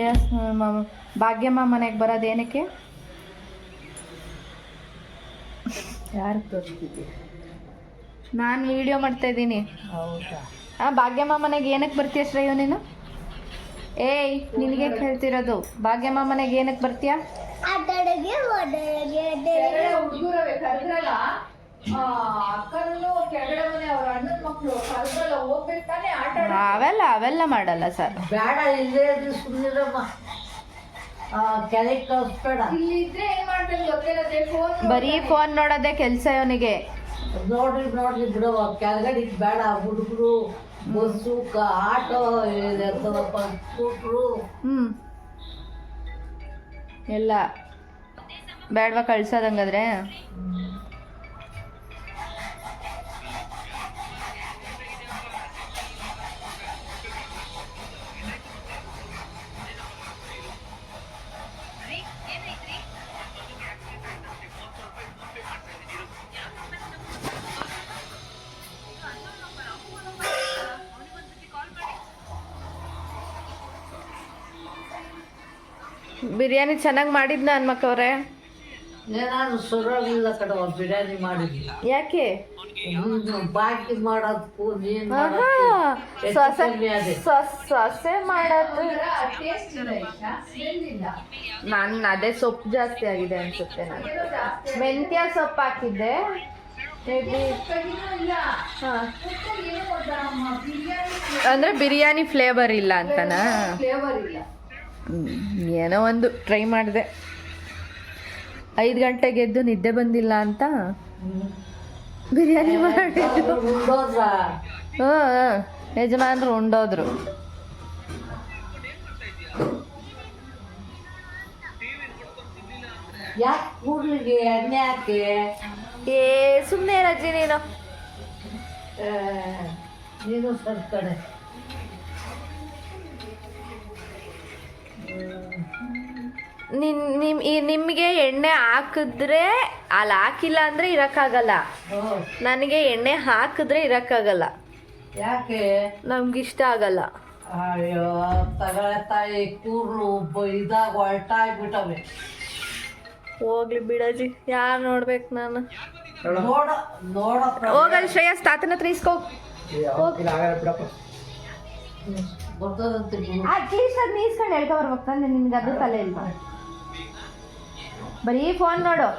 ಶ್ರೇಯಸ್ ಭಾಗ್ಯಮ್ಮ ಮನೆಗೆ ಬರೋದು ಏನಕ್ಕೆ? ಯಾರು ತೋರಿಸ್ತಿದ್ದೆ? ನಾನು ವಿಡಿಯೋ ಮಾಡ್ತಾ ಇದ್ದೀನಿ. ಹೌದಾ? ಭಾಗ್ಯಮ್ಮ ಮನೆಗೆ ಏನಕ್ಕೆ ಬರ್ತೀಯ ಶ್ರೇಯು ನೀನು? ಏಯ್ ನಿನಗೆ ಹೇಳ್ತಿರೋದು, ಭಾಗ್ಯಮ್ಮ ಮನೆಗೆ ಏನಕ್ಕೆ ಬರ್ತೀಯ? ಅವೆಲ್ಲ ಮಾಡಲ್ಲ ಸರ್. ಬೇಡ, ಇಲ್ಲೇ ಸುಮ್ಮನಿರಮ್ಮ, ಕೆಳಗೆ ಕಳಿಸ್ಬೇಡ. ಬರೀ ಫೋನ್ ನೋಡೋದೇ ಕೆಲಸ ಇವನಿಗೆ. ನೋಡ್ರಿ ಬಿಡವ, ಕೆಳಗಡೆ ಬೇಡ. ಹುಡುಗರು ಬಸ್ಸು ಆಟೋ ಸ್ಕೂಟ್ರು ಎಲ್ಲ ಬೇಡವಾ ಕಳ್ಸೋದಂಗಾದ್ರೆ? ಬಿರಿಯಾನಿ ಚೆನ್ನಾಗಿ ಮಾಡಿದ್ನ ಹನ್ಮಕ್ಕವ್ರೆ? ಏನಾದ್ರು ಸುರವಿಲ್ಲ ಕಡವ, ಬಿರಿಯಾನಿ ಮಾಡಿದ್ವಿ. ಯಾಕೆ? ಬಾಕಿ ಮಾಡೋದಕ್ಕೂ ನೀನು ಸೊಸೆ ಮಾಡೋದು ನಾನು ಅದೇ ಸೊಪ್ಪು ಜಾಸ್ತಿ ಆಗಿದೆ ಅನ್ಸುತ್ತೆ. ನಾನು ಮೆಂತ್ಯ ಸೊಪ್ಪು ಹಾಕಿದ್ದೆ. ಅಂದ್ರೆ ಬಿರಿಯಾನಿ ಫ್ಲೇವರ್ ಇಲ್ಲ ಅಂತನಾ? ಏನೋ ಒಂದು ಟ್ರೈ ಮಾಡಿದೆ. 5 ಗಂಟೆಗೆ ಎದ್ದು ನಿದ್ದೆ ಬಂದಿಲ್ಲ ಅಂತ ಬಿರಿಯಾನಿ ಮಾಡಿದ್ದು. ಯಜಮಾನ್ರು ಉಂಡೋದ್ರು. ಯಾಕೆ ಕೂಡ್ಲಿಗೆ ಎಣ್ಣೆ ಹಾಕಿ? ಸುಮ್ಮನೆ ರಜೆ ನೀನು ಸ್ವಲ್ಪ ಕಡೆ. ನಿಮಗೆ ಎಣ್ಣೆ ಹಾಕಿದ್ರೆ ಅಲ್ಲಿ ಹಾಕಿಲ್ಲ ಅಂದರೆ ಇರೋಕ್ಕಾಗಲ್ಲ. ನನಗೆ ಎಣ್ಣೆ ಹಾಕಿದ್ರೆ ಇರೋಕ್ಕಾಗಲ್ಲ. ಯಾಕೆ? ನಮ್ಗಿಷ್ಟ ಆಗಲ್ಲ. ಅಯ್ಯೋ ತಗಳೆ ತಾಯಿ, ಕೂರ್ಲು ಇದಾಗ ಹೊಲ್ಟಾಗ್ಬಿಟ್ಟವೆ. ಹೋಗ್ಲಿ ಬಿಡಜಿ, ಯಾರು ನೋಡ್ಬೇಕು ನಾನು? ನೋಡ ಹೋಗಲ್ ಶ್ರೇಯಸ್, ತಾತನ ಹತ್ರ ಇಸ್ಕೋ. ಅಟ್ಲೀಸ್ಟ್ ಅದು ನೀಸ್ಕೊಂಡು ಹೇಳ್ಕೊ ಬರ್ಬೇಕು ತಾನೆ. ನಿನ್ಗೆ ಅದು ತಲೆ ಇಲ್ವಾ? ಬರೀ ಫೋನ್ ನೋಡು.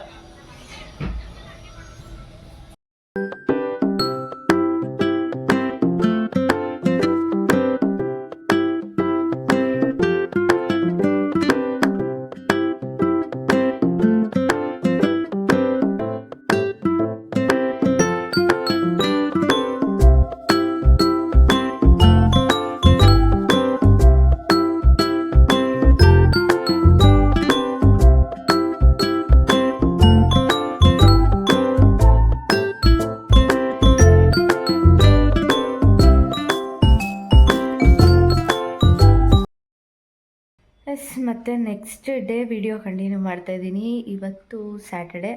ಮತ್ತು ನೆಕ್ಸ್ಟ್ ಡೇ ವಿಡಿಯೋ ಕಂಟಿನ್ಯೂ ಮಾಡ್ತಾಯಿದ್ದೀನಿ. ಇವತ್ತು ಸ್ಯಾಟರ್ಡೆ.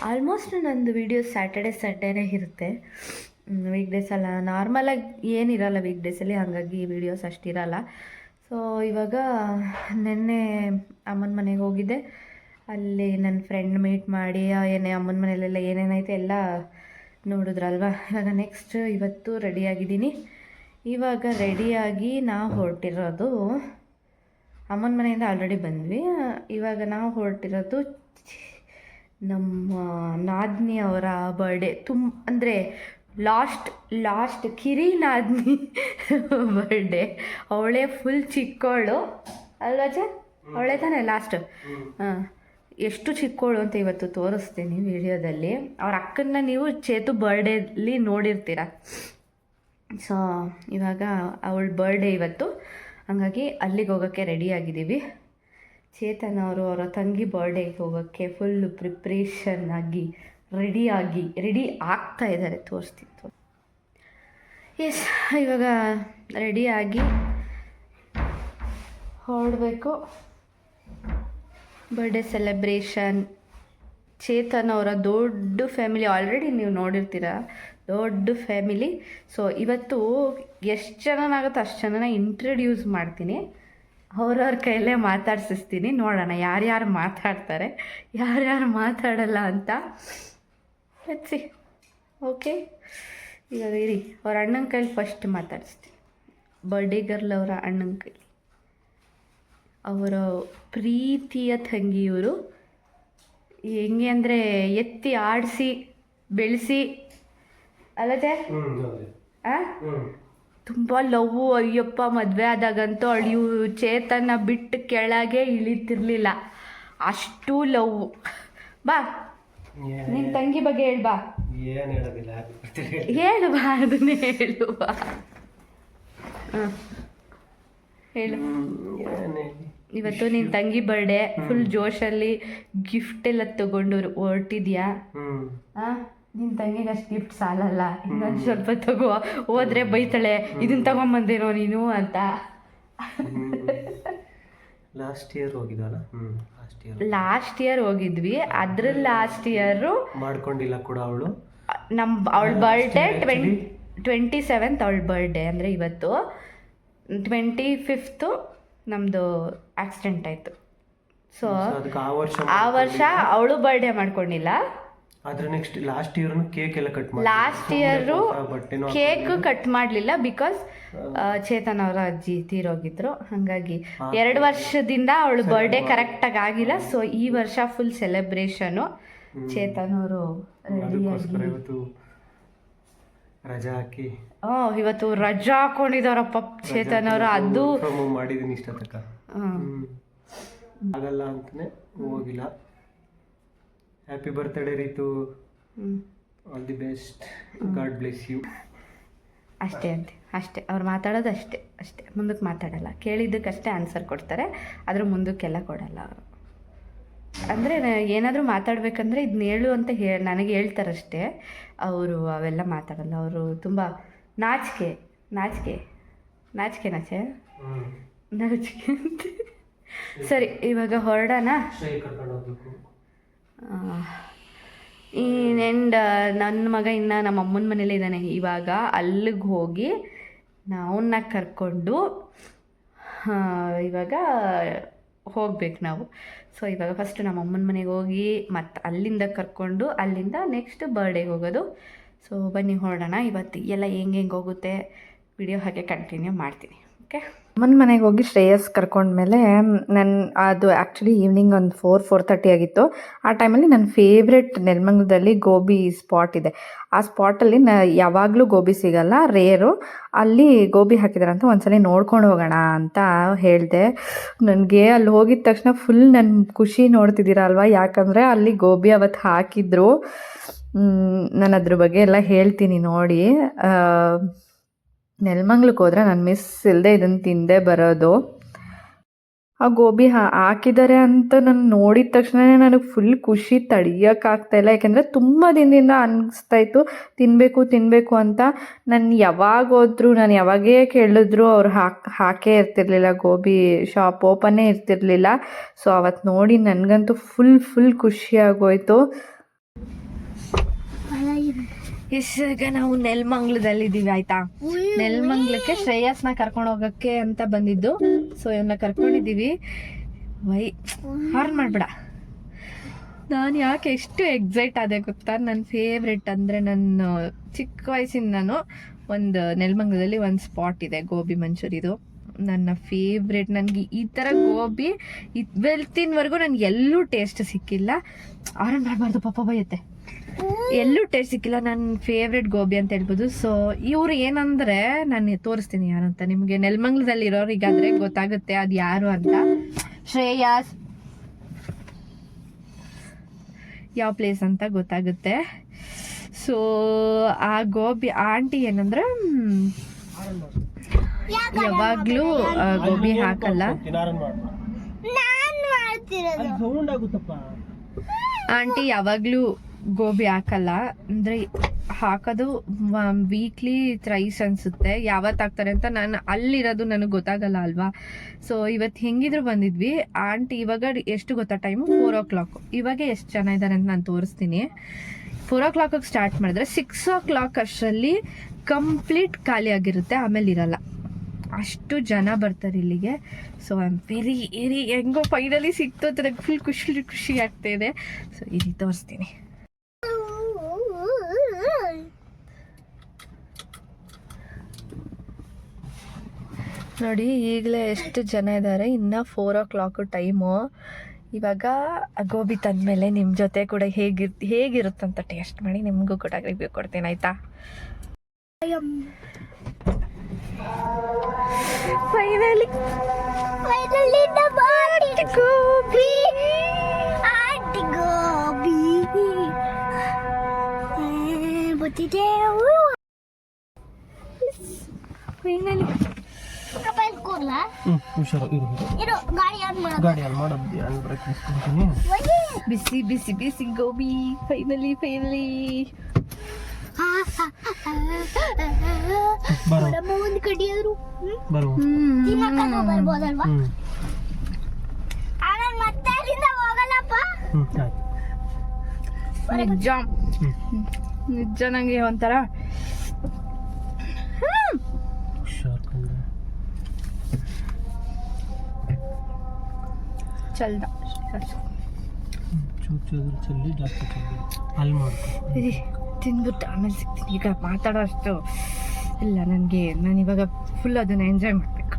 ಆಲ್ಮೋಸ್ಟ್ ನಂದು ವಿಡಿಯೋ ಸ್ಯಾಟರ್ಡೆ ಸಂಡೇನೇ ಇರುತ್ತೆ. ವೀಕ್ ಡೇಸ್ ಅಲ್ಲ, ನಾರ್ಮಲಾಗಿ ಏನಿರಲ್ಲ ವೀಕ್ ಡೇಸಲ್ಲಿ, ಹಾಗಾಗಿ ವೀಡಿಯೋಸ್ ಅಷ್ಟಿರಲ್ಲ. ಸೊ ಇವಾಗ ನೆನ್ನೆ ಅಮ್ಮನ ಮನೆಗೆ ಹೋಗಿದ್ದೆ. ಅಲ್ಲಿ ನನ್ನ ಫ್ರೆಂಡ್ ಮೀಟ್ ಮಾಡಿ ಅಮ್ಮನ ಮನೆಯಲ್ಲೆಲ್ಲ ಏನೇನೈತೆ ಎಲ್ಲ ನೋಡಿದ್ರಲ್ವ. ಇವಾಗ ನೆಕ್ಸ್ಟ್ ಇವತ್ತು ರೆಡಿಯಾಗಿದ್ದೀನಿ. ಇವಾಗ ರೆಡಿಯಾಗಿ ನಾವು ಹೊರಟಿರೋದು ಅಮ್ಮನ ಮನೆಯಿಂದ ಆಲ್ರೆಡಿ ಬಂದ್ವಿ. ಇವಾಗ ನಾವು ಹೊರಟಿರೋದು ನಮ್ಮ ನಾದಿನಿ ಅವರ ಬರ್ಡೇ. ಅಂದರೆ ಲಾಸ್ಟ್ ಕಿರಿ ನಾದಿನಿ ಬರ್ಡೇ. ಅವಳೇ ಫುಲ್ ಚಿಕ್ಕವಳು ಅಲ್ವಾ ಜ? ಅವಳೇ ತಾನೇ ಲಾಸ್ಟ್. ಎಷ್ಟು ಚಿಕ್ಕವಳು ಅಂತ ಇವತ್ತು ತೋರಿಸ್ತೀನಿ ವಿಡಿಯೋದಲ್ಲಿ. ಅವ್ರ ಅಕ್ಕನ್ನ ನೀವು ಚೇತು ಬರ್ಡೇಲಿ ನೋಡಿರ್ತೀರ. ಸೊ ಇವಾಗ ಅವಳ ಬರ್ಡೇ ಇವತ್ತು, ಹಾಗಾಗಿ ಅಲ್ಲಿಗೆ ಹೋಗೋಕ್ಕೆ ರೆಡಿಯಾಗಿದ್ದೀವಿ. ಚೇತನ್ ಅವರು ಅವರ ತಂಗಿ ಬರ್ಡೇಗೆ ಹೋಗೋಕ್ಕೆ ಫುಲ್ಲು ಪ್ರಿಪ್ರೇಷನ್ ಆಗಿ ರೆಡಿ ಆಗ್ತಾ ಇದ್ದಾರೆ. ತೋರಿಸ್ತಿತ್ತು. ಎಸ್, ಇವಾಗ ರೆಡಿಯಾಗಿ ಹೊರಡಬೇಕು. Birthday celebration. ಚೇತನ್ ಅವರ ದೊಡ್ಡ ಫ್ಯಾಮಿಲಿ, ಆಲ್ರೆಡಿ ನೀವು ನೋಡಿರ್ತೀರ, ದೊಡ್ಡ ಫ್ಯಾಮಿಲಿ. ಸೊ ಇವತ್ತು ಎಷ್ಟು ಜನನಾಗುತ್ತೋ ಅಷ್ಟು ಜನನ ಇಂಟ್ರಡ್ಯೂಸ್ ಮಾಡ್ತೀನಿ. ಅವ್ರವ್ರ ಕೈಲೇ ಮಾತಾಡ್ಸಿಸ್ತೀನಿ, ನೋಡೋಣ ಯಾರ್ಯಾರು ಮಾತಾಡ್ತಾರೆ ಯಾರ್ಯಾರು ಮಾತಾಡಲ್ಲ ಅಂತ. C okay. ಇವಾಗ ಇರಿ, ಅವ್ರ ಅಣ್ಣನ ಕೈಲಿ ಫಸ್ಟ್ ಮಾತಾಡಿಸ್ತೀನಿ. ಬರ್ಡೇ ಗರ್ಲ್ ಅವರ ಅಣ್ಣನ ಕೈಲಿ, ಅವರ ಪ್ರೀತಿಯ ತಂಗಿಯವರು. ಹೆಂಗೆ ಅಂದರೆ ಎತ್ತಿ ಆಡಿಸಿ ಬೆಳೆಸಿ ಅಲ್ಲದೆ ತುಂಬ ಲವ್ವು. ಅಯ್ಯಪ್ಪ ಮದುವೆ ಆದಾಗಂತೂ ಅಳಿಯು ಚೇತನ ಬಿಟ್ಟು ಕೆಳಗೆ ಇಳಿತಿರ್ಲಿಲ್ಲ, ಅಷ್ಟು ಲವ್ವು. ಬಾ ನಿನ್ನ ತಂಗಿ ಬಗ್ಗೆ ಹೇಳು ಬಾ. ಹೇಳು ಬಾ, ಅದನ್ನೇ ಹೇಳು ಬಾ. ಹಾಂ ಹೇಳು. ಇವತ್ತು ನಿನ್ನ ತಂಗಿ ಬರ್ಡೇ, ಫುಲ್ ಜೋಶಲ್ಲಿ ಗಿಫ್ಟ್ ಎಲ್ಲ ತಗೊಂಡು ಹೊರಟಿದ್ಯಾ? ಹಾಂ, ನಿನ್ನ ತಂಗಿಗೆ ಅಷ್ಟು ಗಿಫ್ಟ್ ಸಾಲಲ್ಲ, ಇನ್ನೊಂದು ಸ್ವಲ್ಪ ತಗೋ, ಹೋದ್ರೆ ಬೈತಾಳೆ ಇದನ್ನ ತಗೊಂಬಂದೇನೋ ನೀನು ಅಂತ. ಲಾಸ್ಟ್ ಇಯರ್ ಹೋಗಿದ್ವಲ್ಲ, ಲಾಸ್ಟ್ ಇಯರ್ ಹೋಗಿದ್ವಿ. ಅದ್ರ ಲಾಸ್ಟ್ ಇಯರು ಮಾಡ್ಕೊಂಡಿಲ್ಲ ಕೂಡ ಅವಳು. ಅವಳ ಬರ್ಡೇ 27th ಅವಳ ಬರ್ಡೇ, ಅಂದರೆ ಇವತ್ತು 25th ನಮ್ಮದು ಆಕ್ಸಿಡೆಂಟ್ ಆಯಿತು. ಸೊ ಆ ವರ್ಷ ಅವಳು ಬರ್ಡೇ ಮಾಡ್ಕೊಂಡಿಲ್ಲ. ಅದ್ರ ನೆಕ್ಸ್ಟ್ ಲಾಸ್ಟ್ ಇಯರ್ ಕೇಕ್ ಎಲ್ಲ ಕಟ್ ಮಾಡಿ, ಲಾಸ್ಟ್ ಇಯರು ಕೇಕ್ ಕಟ್ ಮಾಡಲಿಲ್ಲ ಬಿಕಾಸ್ ಚೇತನ್ ಅವರ ಅಜ್ಜಿ ತೀರೋಗಿದ್ರು. ಹಾಗಾಗಿ 2 ವರ್ಷದಿಂದ ಅವಳು ಬರ್ಡೇ ಕರೆಕ್ಟಾಗಿ ಆಗಿಲ್ಲ. ಸೊ ಈ ವರ್ಷ ಫುಲ್ ಸೆಲೆಬ್ರೇಷನು. ಚೇತನ್ ಅವರು ಇವತ್ತು ರಜಾ ಹಾಕಿ, ಇವತ್ತು ರಜಾ ಹಾಕೊಂಡಿದಾರಪ್ಪ ಚೇತನ್ ಅವರು. ಅದು ಮಾಡಿದೀನಿ ಇಷ್ಟ ತನಕ, ಆಗಲ್ಲ ಅಂತಾನೆ ಹೋಗಿಲ್ಲ. Happy birthday Ritu, all the best, god bless you. ಅಷ್ಟೇ ಅಂತೆ, ಅಷ್ಟೇ. ಅವ್ರು ಮಾತಾಡೋದು ಅಷ್ಟೇ, ಮುಂದಕ್ಕೆ ಮಾತಾಡಲ್ಲ. ಕೇಳಿದ್ದಕ್ಕಷ್ಟೇ ಆನ್ಸರ್ ಕೊಡ್ತಾರೆ, ಅದ್ರ ಮುಂದಕ್ಕೆಲ್ಲ ಕೊಡಲ್ಲ ಅವರು. ಅಂದರೆ ಏನಾದರೂ ಮಾತಾಡಬೇಕಂದ್ರೆ ಇದನ್ನ ಹೇಳು ಅಂತ ನನಗೆ ಹೇಳ್ತಾರಷ್ಟೇ. ಅವರು ಅವೆಲ್ಲ ಮಾತಾಡಲ್ಲ. ಅವರು ತುಂಬ ನಾಚಿಕೆ ನಾಚೆ ಅಂತ. ಸರಿ, ಇವಾಗ ಹೊರಡೋಣ. ಈ ನನ್ನ ಮಗ ಇನ್ನು ನಮ್ಮ ಅಮ್ಮನ ಮನೇಲಿ ಇದ್ದಾನೆ. ಇವಾಗ ಅಲ್ಲಿಗೆ ಹೋಗಿ ಅವನ್ನ ಕರ್ಕೊಂಡು ಇವಾಗ ಹೋಗ್ಬೇಕು ನಾವು. ಸೊ ಇವಾಗ ಫಸ್ಟ್ ನಮ್ಮ ಅಮ್ಮನ ಮನೆಗೆ ಹೋಗಿ ಮತ್ತು ಅಲ್ಲಿಂದ ಕರ್ಕೊಂಡು ಅಲ್ಲಿಂದ ನೆಕ್ಸ್ಟ್ ಬರ್ಡೇಗೆ ಹೋಗೋದು. ಸೊ ಬನ್ನಿ ಹೊರಡೋಣ. ಇವತ್ತು ಎಲ್ಲ ಹೆಂಗೆ ಹೋಗುತ್ತೆ ವಿಡಿಯೋ ಹಾಗೆ ಕಂಟಿನ್ಯೂ ಮಾಡ್ತೀನಿ. ಓಕೆ. ಅಮ್ಮನ ಮನೆಗೆ ಹೋಗಿ ಶ್ರೇಯಸ್ ಕರ್ಕೊಂಡ್ಮೇಲೆ ಅದು ಆ್ಯಕ್ಚುಲಿ ಈವ್ನಿಂಗ್ ಒಂದು 4:30 ಆಗಿತ್ತು. ಆ ಟೈಮಲ್ಲಿ ನನ್ನ ಫೇವ್ರೆಟ್ ನೆಲಮಂಗಲದಲ್ಲಿ ಗೋಬಿ ಸ್ಪಾಟ್ ಇದೆ. ಆ ಸ್ಪಾಟಲ್ಲಿ ಯಾವಾಗಲೂ ಗೋಬಿ ಸಿಗಲ್ಲ, ರೇರು. ಅಲ್ಲಿ ಗೋಬಿ ಹಾಕಿದಾರೆ ಅಂತ ಒಂದ್ಸಲ ನೋಡ್ಕೊಂಡು ಹೋಗೋಣ ಅಂತ ಹೇಳಿದೆ. ನನಗೆ ಅಲ್ಲಿ ಹೋಗಿದ ತಕ್ಷಣ ಫುಲ್ ನನ್ನ ಖುಷಿ ನೋಡ್ತಿದ್ದೀರಾ ಅಲ್ವಾ, ಯಾಕಂದರೆ ಅಲ್ಲಿ ಗೋಬಿ ಅವತ್ತು ಹಾಕಿದ್ರು. ನಾನು ಅದ್ರ ಬಗ್ಗೆ ಎಲ್ಲ ಹೇಳ್ತೀನಿ ನೋಡಿ. ನೆಲಮಂಗ್ಲಕ್ಕೆ ಹೋದರೆ ನಾನು ಮಿಸ್ ಇಲ್ಲದೆ ಇದನ್ನು ತಿಂದೇ ಬರೋದು. ಆ ಗೋಬಿ ಹಾಕಿದ್ದಾರೆ ಅಂತ ನಾನು ನೋಡಿದ ತಕ್ಷಣ ನನಗೆ ಫುಲ್ ಖುಷಿ ತಡಿಯೋಕ್ಕಾಗ್ತಾಯಿಲ್ಲ. ಯಾಕೆಂದರೆ ತುಂಬ ದಿನದಿಂದ ಅನ್ನಿಸ್ತಾಯಿತ್ತು ತಿನ್ನಬೇಕು ಅಂತ. ನಾನು ಯಾವಾಗ ಹೋದ್ರು, ನಾನು ಯಾವಾಗೇ ಕೇಳಿದ್ರು ಅವ್ರು ಹಾಕೇ ಇರ್ತಿರ್ಲಿಲ್ಲ, ಗೋಬಿ ಶಾಪ್ ಓಪನ್ನೇ ಇರ್ತಿರ್ಲಿಲ್ಲ. ಸೊ ಅವತ್ತು ನೋಡಿ ನನಗಂತೂ ಫುಲ್ ಖುಷಿಯಾಗೋಯ್ತು. ಈಗ ನಾವು ನೆಲಮಂಗ್ಲದಲ್ಲಿದ್ದೀವಿ ಆಯ್ತಾ. ನೆಲಮಂಗ್ಲಕ್ಕೆ ಶ್ರೇಯಸ್ನ ಕರ್ಕೊಂಡು ಹೋಗೋಕ್ಕೆ ಅಂತ ಬಂದಿದ್ದು. ಸೊ ಇವನ್ನ ಕರ್ಕೊಂಡಿದ್ದೀವಿ. ಹಾರ್ನ್ ಮಾಡಬೇಡ. ನಾನು ಯಾಕೆ ಎಷ್ಟು ಎಕ್ಸೈಟ್ ಆದೆ ಗೊತ್ತಾ. ನನ್ನ ಫೇವ್ರೆಟ್ ಅಂದರೆ ನನ್ನ ಚಿಕ್ಕ ವಯಸ್ಸಿನ ನಾನು ಒಂದು ನೆಲಮಂಗ್ಲದಲ್ಲಿ ಒಂದು ಸ್ಪಾಟ್ ಇದೆ, ಗೋಬಿ ಮಂಚೂರಿದು ನನ್ನ ಫೇವ್ರೆಟ್. ನನಗೆ ಈ ಥರ ಗೋಬಿ ಇವತ್ತಿನವರೆಗೂ ನನಗೆ ಎಲ್ಲೂ ಟೇಸ್ಟ್ ಸಿಕ್ಕಿಲ್ಲ. ಹಾರ್ನ್ ಮಾಡಬಾರ್ದು, ಪಾಪ ಬೈಯುತ್ತೆ. ಎಲ್ಲೂ ಟೇಸ್ಟ್ ಸಿಕ್ಕಿಲ್ಲ. ನನ್ನ ಫೇವ್ರೆಟ್ ಗೋಬಿ ಅಂತ ಹೇಳ್ಬೋದು. ಸೊ ಇವರು ಏನಂದರೆ, ನಾನು ತೋರಿಸ್ತೀನಿ ಯಾರಂತ ನಿಮಗೆ. ನೆಲಮಂಗ್ಲದಲ್ಲಿ ಇರೋರಿಗಾದರೆ ಗೊತ್ತಾಗುತ್ತೆ ಅದು ಯಾರು ಅಂತ. ಶ್ರೇಯಸ್ ಯಾವ ಪ್ಲೇಸ್ ಅಂತ ಗೊತ್ತಾಗುತ್ತೆ. ಸೊ ಆ ಗೋಬಿ ಆಂಟಿ ಏನಂದ್ರೆ ಯಾವಾಗಲೂ ಗೋಬಿ ಹಾಕಲ್ಲ. ಆಂಟಿ ಯಾವಾಗಲೂ ಗೋಬಿ ಹಾಕಲ್ಲ, ಅಂದರೆ ಹಾಕೋದು ವೀಕ್ಲಿ ಥ್ರೈಸ್ ಅನಿಸುತ್ತೆ. ಯಾವತ್ತು ಹಾಕ್ತಾರೆ ಅಂತ ನಾನು ಅಲ್ಲಿರೋದು ನನಗೆ ಗೊತ್ತಾಗಲ್ಲ ಅಲ್ವಾ. ಸೊ ಇವತ್ತು ಹೆಂಗಿದ್ರು ಬಂದಿದ್ವಿ. ಆಂಟಿ ಇವಾಗ ಎಷ್ಟು ಗೊತ್ತಾ ಟೈಮು? 4 o'clock. ಇವಾಗ ಎಷ್ಟು ಜನ ಇದ್ದಾರೆ ಅಂತ ನಾನು ತೋರಿಸ್ತೀನಿ. 4 o'clock ಸ್ಟಾರ್ಟ್ ಮಾಡಿದ್ರೆ 6 o'clock ಅಷ್ಟರಲ್ಲಿ ಕಂಪ್ಲೀಟ್ ಖಾಲಿ ಆಗಿರುತ್ತೆ, ಆಮೇಲೆ ಇರಲ್ಲ. ಅಷ್ಟು ಜನ ಬರ್ತಾರೆ ಇಲ್ಲಿಗೆ. ಸೊ ಐ ಆಮ್ ವೆರಿ ಹೆಂಗೋ ಫೈನಲಿ ಸಿಕ್ತು ಅಂತ ನಂಗೆ ಫುಲ್ ಖುಷಿ ಆಗ್ತಾ ಇದೆ. ಸೊ ಇಲ್ಲಿ ತೋರಿಸ್ತೀನಿ. ನೋಡಿ ಈಗಲೇ ಎಷ್ಟು ಜನ ಇದ್ದಾರೆ. ಇನ್ನು 4 o'clock ಟೈಮು. ಇವಾಗ ಗೋಬಿ ತಂದಮೇಲೆ ನಿಮ್ಮ ಜೊತೆ ಕೂಡ ಹೇಗಿರುತ್ತಂತ ಟೇಸ್ಟ್ ಮಾಡಿ ನಿಮಗೂ ಕೂಡ ರಿವ್ಯೂ ಕೊಡ್ತೀನಿ, ಆಯಿತಾ? ಫೈನಲಿ ಬಿಸಿ ಗೋಬಿ ಫೈನಲಿ ಒಂದು ಕಡಿಯಾದ್ರು ಬರ್ಬೋದಲ್ವಾ? ಆಮೇಲೆ ಮತ್ತೆ ಅಲ್ಲಿಂದ ಹೋಗಲ್ಲಪ್ಪ. ನಿಜ ನಂಗೆ ಒಂಥರ ಚಲ್ದ ತಿಂದ್ಬಿಟ್ಟು ಆಮೇಲೆ ಸಿಗ್ತೀನಿ. ಈಗ ಮಾತಾಡೋ ಅಷ್ಟು ಇಲ್ಲ ನನಗೆ. ನಾನು ಇವಾಗ ಫುಲ್ ಅದನ್ನು ಎಂಜಾಯ್ ಮಾಡಬೇಕು.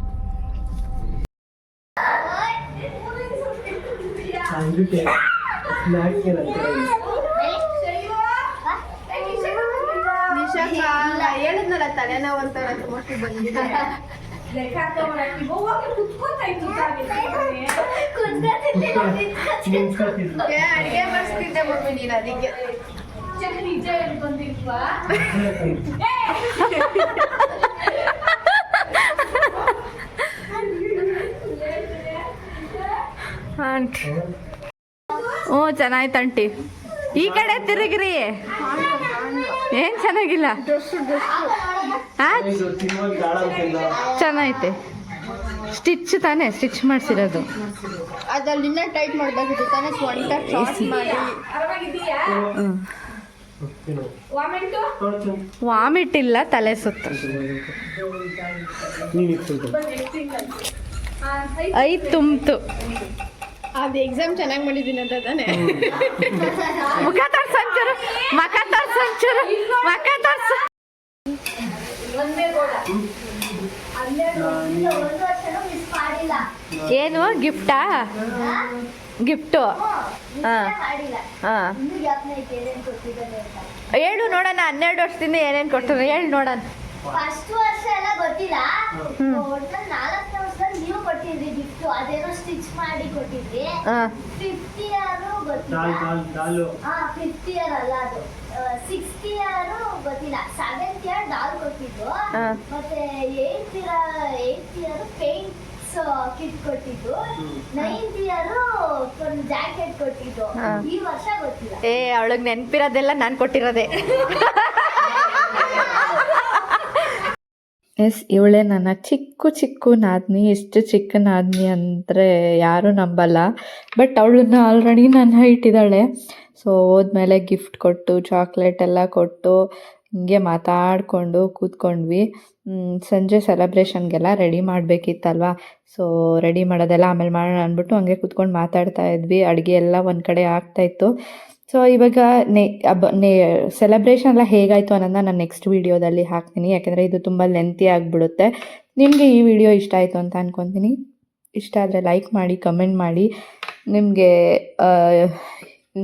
ಹೇಳಿದ್ನಲ್ಲ ತಲೆನೋವು ಅಂತ ಬಂದಿದೆ. ಅಡಿಗೆ ಮಾಡಿಸ್ತಿದ್ದೆ ಮಮ್ಮಿ ನೀನು, ಅದಕ್ಕೆ ನಿಜ ಹೇಳ್ಕೊಂತಿಲ್ವಾ? ಆಂಟಿ ಹ್ಞೂ ಚೆನ್ನಾಯ್ತು ಆಂಟಿ. ಈ ಕಡೆ ತಿರುಗಿರಿ, ಏನು ಚೆನ್ನಾಗಿಲ್ಲ. ಚೆನ್ನಾಗೈತೆ. ಸ್ಟಿಚ್ ತಾನೇ ಸ್ಟಿಚ್ ಮಾಡಿಸಿರೋದು. ಅದ್ರಲ್ಲಿ ಇನ್ನೂ ಟೈಟ್ ಮಾಡಬೇಕಿತ್ತು ತಾನೇ, ಸ್ವಂಟ ಶಾರ್ಟ್ ಮಾಡಿ. ವಾಮಿಟ್ ಇಲ್ಲ, ತಲೆ ಸುತ್ತು. ತುಂಬ್ತು. ಅದು ಎಕ್ಸಾಮ್ ಚೆನ್ನಾಗಿ ಮಾಡಿದ್ದೀನಿ ಅಂತ ತಾನೇ. ಮುಖ ತೋರ್ಸಂಚೂರು, ಮುಖ ತೋರ್ಸಂಚೂರು, ಮುಖ ತೋರ್ಸು. ಏನು ಗಿಫ್ಟಾ? ಗಿಫ್ಟು ಹಾಂ ಹೇಳು ನೋಡೋಣ. 12 ವರ್ಷದಿಂದ ಏನೇನು ಕೊಡ್ತಾರೆ ಹೇಳಿ ನೋಡೋಣ. ಫಸ್ಟ್ ವರ್ಷ ಎಲ್ಲ ಗೊತ್ತಿಲ್ಲ, 4ನೇ ವರ್ಷದಲ್ಲಿ ನೀವು ಕೊಟ್ಟಿದ್ರಿ ಗಿಫ್ಟ್, ಅದೇನೋ ಸ್ಟಿಚ್ ಮಾಡಿ ಕೊಟ್ಟಿದ್ರಿ. 5th ಇಯರ್ ಗೊತ್ತಿಲ್ಲ, 5th ಇಯರ್ ಅಲ್ಲ ಅದು, 6th ಇಯರ್ ಗೊತ್ತಿಲ್ಲ, 7th ಇಯರ್ ಡಾಲ್ ಕೊಟ್ಟಿದ್ದು, ಮತ್ತೆ 8th ಇಯರ್ ಪೇಂಟ್ಸ್ ಕಿಟ್ ಕೊಟ್ಟಿದ್ದು, 9th ಇಯರ್ ಒಂದು ಜಾಕೆಟ್ ಕೊಟ್ಟಿದ್ದು. ಈ ವರ್ಷ ಗೊತ್ತಿಲ್ಲ. ಅವಳಿಗೆ ನೆನಪಿರೋದೆಲ್ಲ ನಾನು ಕೊಟ್ಟಿರೋದೆ. ಎಸ್, ಇವಳೇ ನನ್ನ ಚಿಕ್ಕ ನಾದ್ನಿ. ಎಷ್ಟು ಚಿಕ್ಕ ನಾದ್ನಿ ಅಂದರೆ ಯಾರೂ ನಂಬಲ್ಲ, ಬಟ್ ಅವಳನ್ನ ಆಲ್ರೆಡಿ ನನ್ನ ಹೈಟ್ ಇದ್ದಾಳೆ. ಸೊ ಹೋದ್ಮೇಲೆ ಗಿಫ್ಟ್ ಕೊಟ್ಟು ಚಾಕ್ಲೇಟ್ ಎಲ್ಲ ಕೊಟ್ಟು ಹಿಂಗೆ ಮಾತಾಡಿಕೊಂಡು ಕೂತ್ಕೊಂಡ್ವಿ. ಸಂಜೆ ಸೆಲೆಬ್ರೇಷನ್ಗೆಲ್ಲ ರೆಡಿ ಮಾಡಬೇಕಿತ್ತಲ್ವ, ಸೊ ರೆಡಿ ಮಾಡೋದೆಲ್ಲ ಆಮೇಲೆ ಮಾಡೋಣ ಅಂದ್ಬಿಟ್ಟು ಹಂಗೆ ಕೂತ್ಕೊಂಡು ಮಾತಾಡ್ತಾ ಇದ್ವಿ. ಅಡುಗೆ ಎಲ್ಲ ಒಂದು ಕಡೆ ಆಗ್ತಾಯಿತ್ತು. ಸೊ ಇವಾಗ ಸೆಲೆಬ್ರೇಷನ್ ಎಲ್ಲ ಹೇಗಾಯಿತು ಅನ್ನೋದನ್ನ ನಾನು ನೆಕ್ಸ್ಟ್ ವೀಡಿಯೋದಲ್ಲಿ ಹಾಕ್ತೀನಿ, ಯಾಕೆಂದರೆ ಇದು ತುಂಬ ಲೆಂತಿ ಆಗಿಬಿಡುತ್ತೆ. ನಿಮಗೆ ಈ ವಿಡಿಯೋ ಇಷ್ಟ ಆಯಿತು ಅಂತ ಅಂದ್ಕೊತೀನಿ. ಇಷ್ಟ ಆದರೆ ಲೈಕ್ ಮಾಡಿ, ಕಮೆಂಟ್ ಮಾಡಿ. ನಿಮಗೆ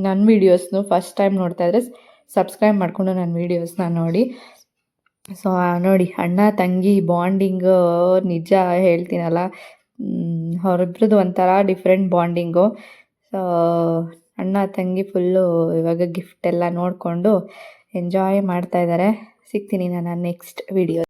ನನ್ನ ವೀಡಿಯೋಸ್ನು ಫಸ್ಟ್ ಟೈಮ್ ನೋಡ್ತಾ ಇದ್ದರೆ ಸಬ್ಸ್ಕ್ರೈಬ್ ಮಾಡಿಕೊಂಡು ನನ್ನ ವೀಡಿಯೋಸ್ನ ನೋಡಿ. ಸೊ ನೋಡಿ, ಅಣ್ಣ ತಂಗಿ ಬಾಂಡಿಂಗು ನಿಜ ಹೇಳ್ತೀನಲ್ಲ, ಅವರಿಬ್ರದ್ದು ಒಂಥರ ಡಿಫ್ರೆಂಟ್ ಬಾಂಡಿಂಗು. ಸೊ ಅಣ್ಣ ತಂಗಿ ಫುಲ್ಲು ಇವಾಗ ಗಿಫ್ಟ್ ಎಲ್ಲ ನೋಡಿಕೊಂಡು ಎಂಜಾಯ್ ಮಾಡ್ತಾಯಿದ್ದಾರೆ. ಸಿಗ್ತೀನಿ ನಾನು ನೆಕ್ಸ್ಟ್ ವಿಡಿಯೋ.